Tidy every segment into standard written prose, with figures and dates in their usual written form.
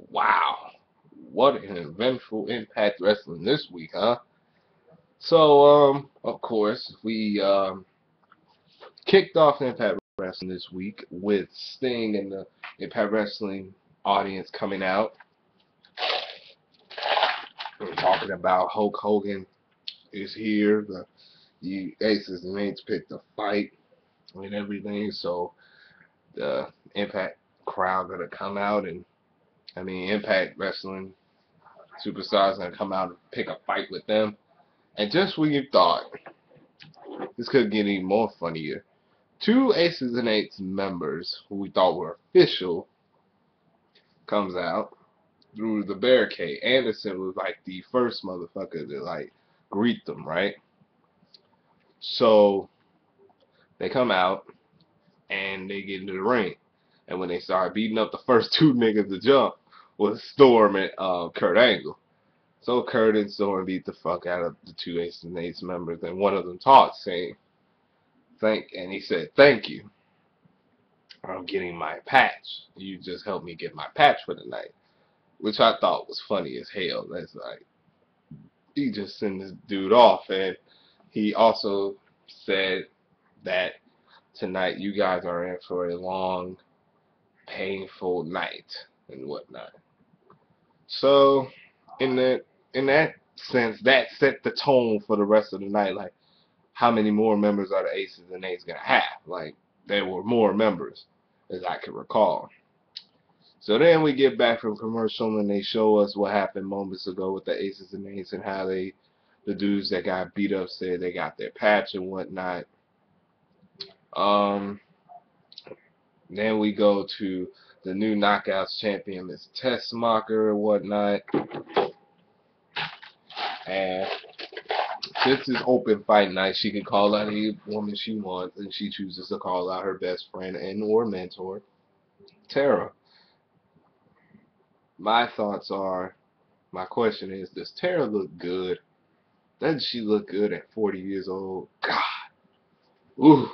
Wow, what an eventful Impact Wrestling this week, huh? So, of course, we kicked off Impact Wrestling this week with Sting and the Impact Wrestling audience coming out and talking about Hulk Hogan is here. The Aces and Eights picked a fight and everything, so the Impact crowd gonna come out and Impact Wrestling superstars gonna come out and pick a fight with them. And just when you thought this could get even more funnier, two Aces and Eights members who we thought were official comes out through the barricade. Anderson was like the first motherfucker to like greet them, right? So they come out and they get into the ring. And when they started beating up the first two niggas to jump was Storm and Kurt Angle. So Kurt and Storm beat the fuck out of the two Aces and Eights members, and one of them talked saying and he said, "Thank you. I'm getting my patch. You just helped me get my patch for the night." Which I thought was funny as hell. That's like, he just sent this dude off. And he also said that tonight you guys are in for a long, painful night and whatnot. So, in that sense, that set the tone for the rest of the night. Like, how many more members are the Aces and Eights gonna have? Like, there were more members, as I can recall. So then we get back from commercial and they show us what happened moments ago with the Aces and Eights and how the dudes that got beat up said they got their patch and whatnot. Um, then we go to the new Knockouts champion, Miss Tessmacher and whatnot. And this is open fight night. She can call out any woman she wants, and she chooses to call out her best friend and or mentor, Tara. My question is, does Tara look good? Doesn't she look good at 40 years old? God. Ooh.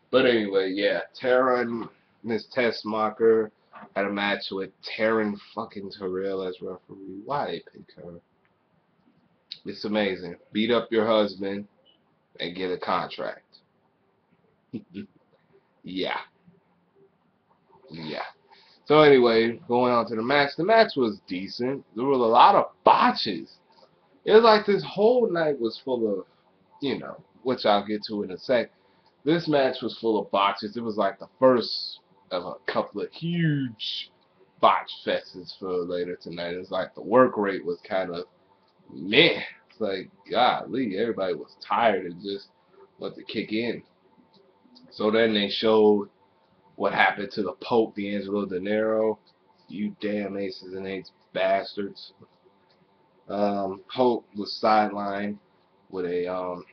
But anyway, yeah. Tara and Miss Tessmacher had a match with Taryn fucking Terrell as referee. Why they pick her? It's amazing. Beat up your husband and get a contract. Yeah. Yeah. So anyway, going on to the match. The match was decent. There were a lot of botches. It was like this whole night was full of, which I'll get to in a sec. This match was full of botches. It was like the first of a couple of huge botch fests for later tonight. It was like the work rate was kind of meh. It's like, golly, everybody was tired and just wanted to kick in. So then they showed what happened to the Pope, D'Angelo De Niro. You damn Aces and Eights bastards. Pope was sidelined with a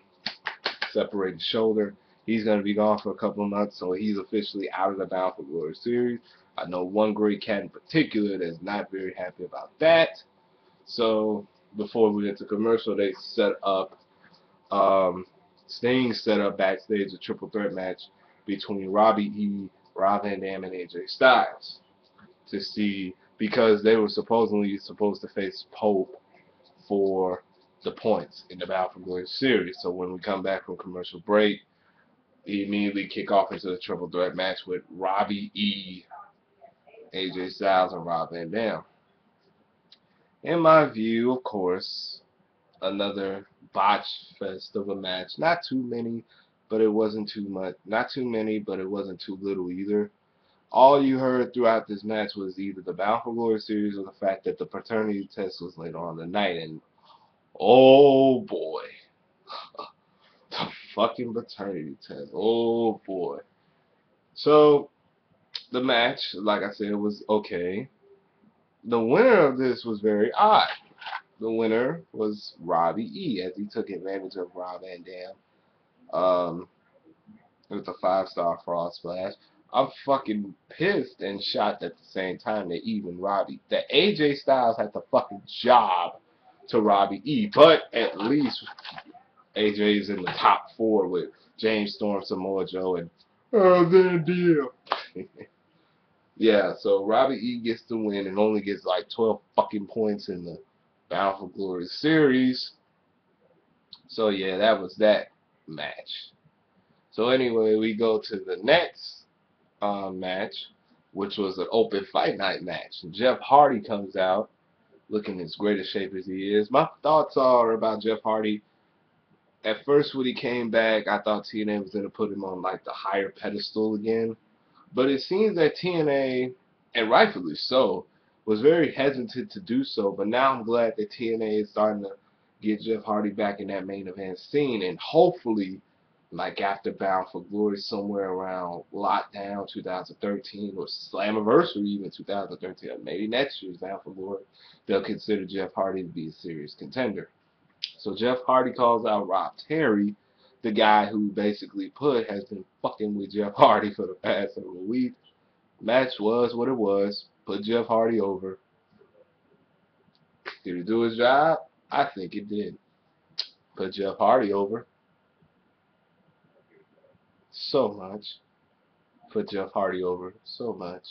separated shoulder. He's going to be gone for a couple of months, so he's officially out of the Bound for Glory series. I know one great cat in particular that's not very happy about that. So before we went to commercial, they set up, Sting set up backstage a triple threat match between Robbie E., Rob Van Dam, and AJ Styles to see, because they were supposedly supposed to face Pope for the points in the Bound for Glory series. So when we come back from commercial break, he immediately kick off into the triple threat match with Robbie E., AJ Styles, and Rob Van Dam. In my view, of course, another botch fest of a match. Not too many, but it wasn't too much. Not too many, but it wasn't too little either. All you heard throughout this match was either the Bound for Glory series or the fact that the paternity test was later on the night. And oh boy, the fucking paternity test. Oh boy. So the match, like I said, was okay. The winner of this was very odd. The winner was Robbie E., as he took advantage of Rob Van Dam. It was a 5-star frog splash. I'm fucking pissed and shocked at the same time that even that AJ Styles had the fucking job to Robbie E. But at least AJ is in the top 4 with James Storm, Samoa Joe, and Van Dam. Yeah, so Robbie E gets the win and only gets like 12 fucking points in the Bound for Glory series. So yeah, that was that match. So anyway, we go to the next match, which was an open fight night match. And Jeff Hardy comes out looking as great a shape as he is. My thoughts are about Jeff Hardy. At first, when he came back, I thought TNA was going to put him on like the higher pedestal again. But it seems that TNA, and rightfully so, was very hesitant to do so. But now I'm glad that TNA is starting to get Jeff Hardy back in that main event scene. And hopefully, like after Bound for Glory, somewhere around Lockdown 2013 or Slammiversary even 2013, or maybe next year's Bound for Glory, they'll consider Jeff Hardy to be a serious contender. So Jeff Hardy calls out Rob Terry, the guy who basically has been fucking with Jeff Hardy for the past several weeks. Match was what it was. Put Jeff Hardy over. Did he do his job? I think it did. Put Jeff Hardy over. So much. Put Jeff Hardy over. So much.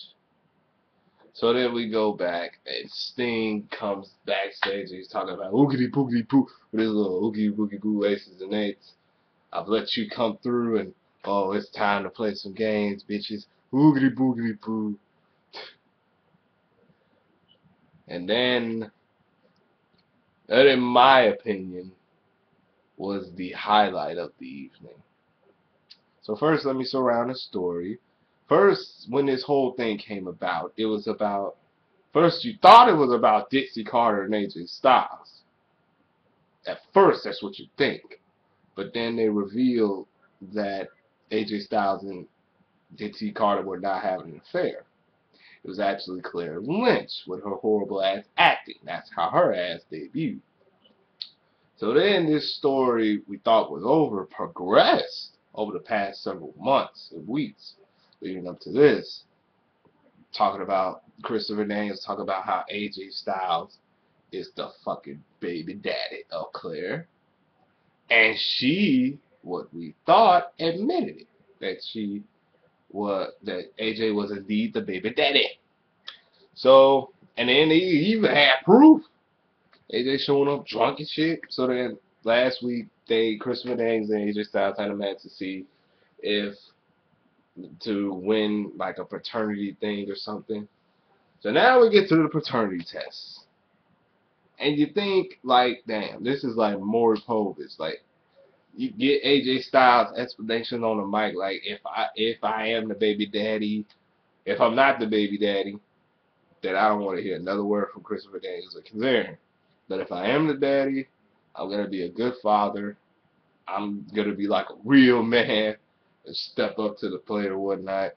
So then we go back, and Sting comes backstage, and he's talking about oogity poogity poo with his little oogie boogie boo aces and eights. I've let you come through, and oh, it's time to play some games, bitches. Oogity boogity poo. And then, that in my opinion, was the highlight of the evening. So first, let me surround the story. First, when this whole thing came about, it was about, first you thought it was about Dixie Carter and AJ Styles. At first, that's what you think. But then they revealed that AJ Styles and Dixie Carter were not having an affair. It was actually Claire Lynch with her horrible ass acting. That's how her ass debuted. So then this story we thought was over progressed over the past several months and weeks leading up to this. Talking about Christopher Daniels, talking about how AJ Styles is the fucking baby daddy of Claire. And she, what we thought, admitted it. That AJ was indeed the baby daddy. So, and then he even had proof. AJ showing up drunk and shit. So then last week, Christopher Daniels and AJ Styles had a match to see if to win like a paternity thing or something. So now we get to the paternity test. And you think like, damn, this is like Maury Povich. Like you get AJ Styles' explanation on the mic, like if I am the baby daddy, if I'm not the baby daddy, then I don't want to hear another word from Christopher Daniels or Kazarian. But if I am the daddy, I'm gonna be a good father. I'm gonna be like a real man and step up to the plate or whatnot.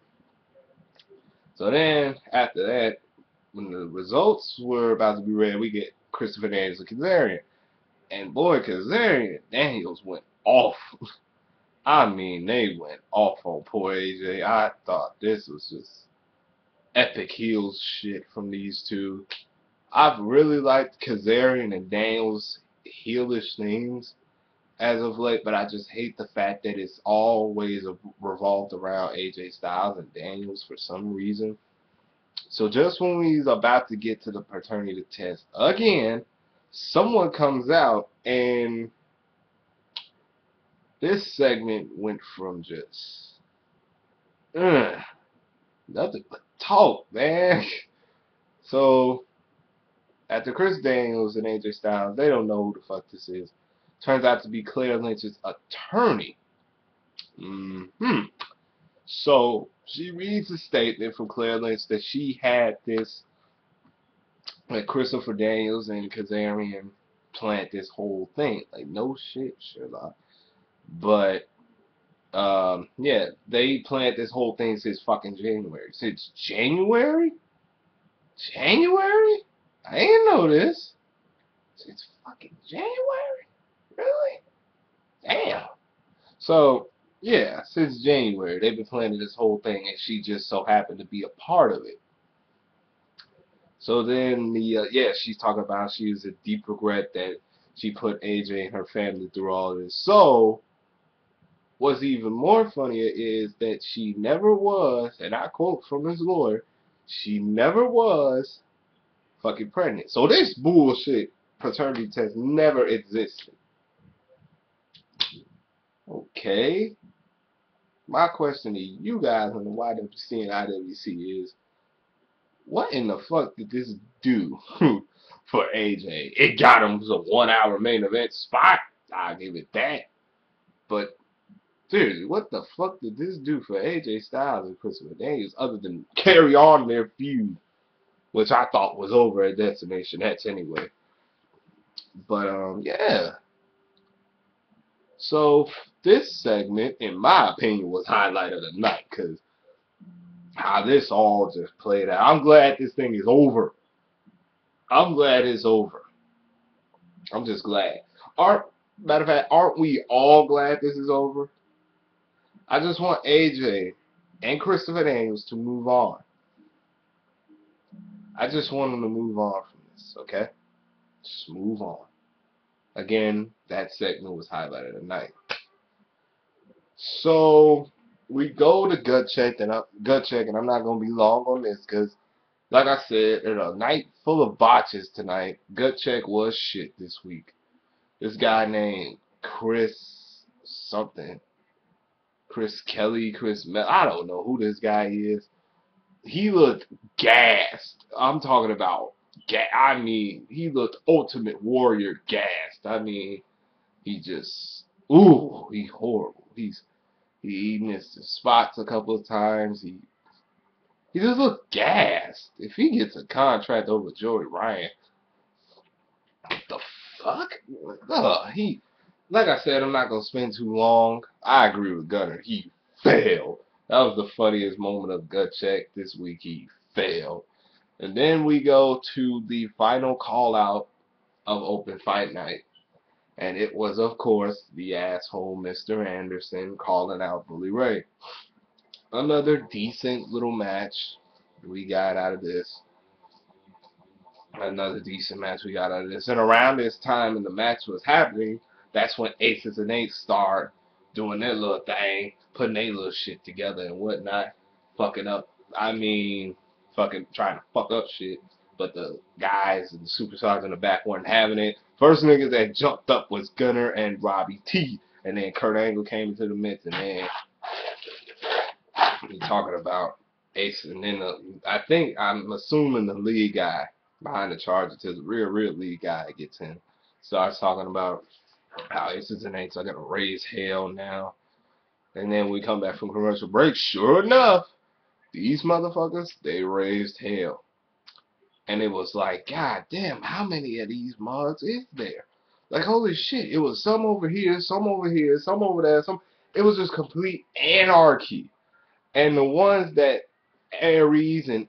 So then after that, when the results were about to be read, we get Christopher Daniels and Kazarian. And boy, Kazarian Daniels went off. I mean, they went off on poor AJ. I thought this was just epic heels shit from these two. I've really liked Kazarian and Daniels' heelish things as of late, but I just hate the fact that it's always revolved around AJ Styles and Daniels for some reason. So just when we're about to get to the paternity test again, someone comes out and this segment went from just nothing but talk, man. So after Chris Daniels and AJ Styles, they don't know who the fuck this is. Turns out to be Claire Lynch's attorney. So she reads a statement from Claire Lynch that she had this, like Christopher Daniels and Kazarian plant this whole thing. Like no shit, Sherlock. But yeah, they planned this whole thing since fucking January. Since January? January? I didn't know this. Since fucking January? Really? Damn. So, yeah, since January, they've been planning this whole thing, and she just so happened to be a part of it. So then, yeah, she's talking about she was a deep regret that she put AJ and her family through all this. So, what's even more funnier is that she never was, and I quote from his lawyer, She never was fucking pregnant. So this bullshit paternity test never existed. Okay. My question to you guys on the YWC and IWC is, what in the fuck did this do for AJ? It got him a 1 hour main event spot. I'll give it that. But seriously, what the fuck did this do for AJ Styles and Christopher Daniels other than carry on their feud, which I thought was over at Destination X anyway. But yeah. So this segment, in my opinion, was highlight of the night because how this all just played out. I'm glad this thing is over. I'm glad it's over. I'm just glad. Matter of fact, aren't we all glad this is over? I just want AJ and Christopher Daniels to move on. I just want them to move on from this, okay? Just move on. Again, that segment was highlighted tonight. So we go to gut check, and I'm not gonna be long on this because, like I said, in a night full of botches tonight, gut check was shit this week. This guy named Chris something, Chris Kelly, I don't know who this guy is. He looked gassed. I'm talking about I mean, he looked Ultimate Warrior gassed. I mean, he just, he's horrible. He missed his spots a couple of times. He just looked gassed. If he gets a contract over Joey Ryan, what the fuck? Like I said, I'm not gonna spend too long. I agree with Gunner. He failed. That was the funniest moment of gut check this week. He failed. And then we go to the final call out of Open Fight Night. And it was, of course, the asshole Mr. Anderson calling out Bully Ray. Another decent little match we got out of this. Another decent match we got out of this. And around this time when the match was happening, that's when Aces and Eights start doing their little thing, putting their little shit together and whatnot, fucking up. I mean, fucking trying to fuck up shit. But the guys and the superstars in the back weren't having it. First niggas that jumped up was Gunner and Robbie T. And then Kurt Angle came into the mix, and then we're talking about Ace. And then I'm assuming the lead guy behind the charger to the real lead guy gets in. Starts talking about how Aces and Eights are going to raise hell now. And then we come back from commercial break. Sure enough, these motherfuckers, they raised hell. And it was like, God damn, how many of these mods is there? Like, holy shit, it was some over here, some over here, some over there, it was just complete anarchy. And the ones that Aries and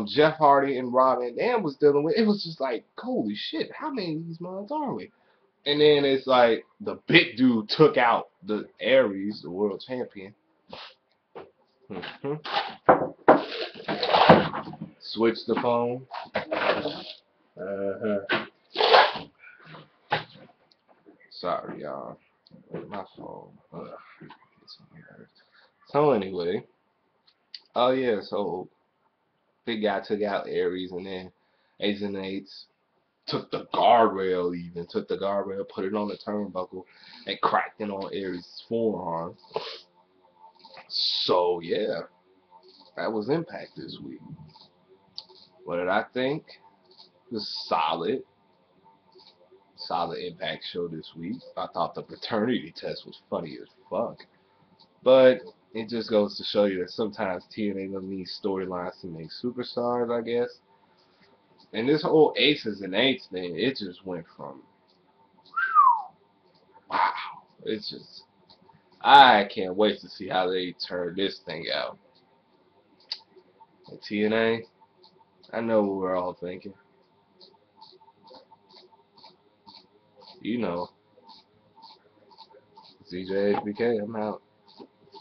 Jeff Hardy and Rob Van Dam was dealing with, it was just like, holy shit, how many of these mods are we? And then it's like the big dude took out the Aries, the world champion. Switched the phone. Sorry, y'all. My phone. So anyway. Oh yeah, so big guy took out Aries, and then Aces and Eights took the guardrail, put it on the turnbuckle, and cracked it on Aries' forearm. So yeah, that was Impact this week. What did I think? It was solid Impact show this week. I thought the paternity test was funny as fuck. But it just goes to show you that sometimes TNA doesn't need storylines to make superstars, I guess. And this whole Aces and Eights thing, it just went from, wow. It's just, I can't wait to see how they turn this thing out. And TNA, I know what we're all thinking. You know. ZJ HBK, I'm out.